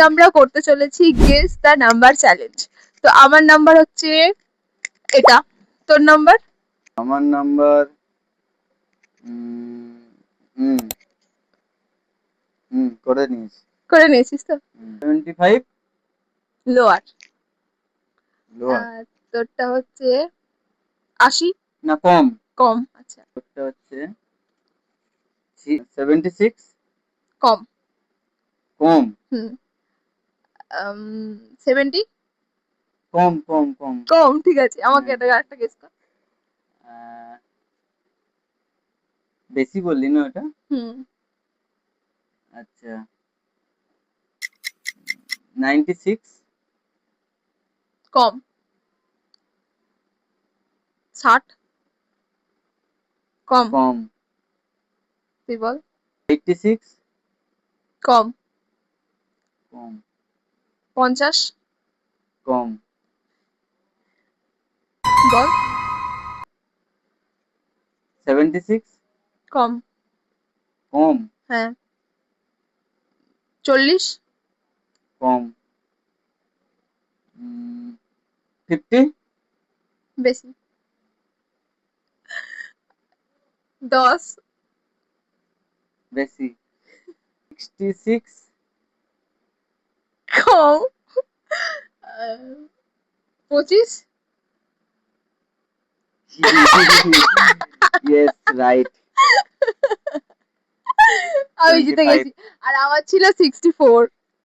আমরা করতে চলেছি গেস দ্য নাম্বার চ্যালেঞ্জ। তো আমার নাম্বার হচ্ছে এটা, তোর নাম্বার? আমার নাম্বার করে নিয়েছি। করে নিয়েছিস তো? 75। লোয়ার। লোয়ার তোরটা হচ্ছে 80। না কম। কম, আচ্ছা। তোরটা হচ্ছে 76। কম। কম। হুম। 70। কম কম কম। কম, ঠিক আছে, আমাকে হ্যাঁ। এটা একটা গেস কর। আহ, বেশি বললি না ওটা? হুম। আচ্ছা, 96। কম। 60। কম। কম। তুই বল। 86। কম। কম। 50। কম। বল। 76। কম। কম। হ্যাঁ। 40। কম। 50। বেশি। 10। বেশি। 66। কম। 25। Yes, right. আমি জিতে 25। গেছি। আর আমার ছিল 64।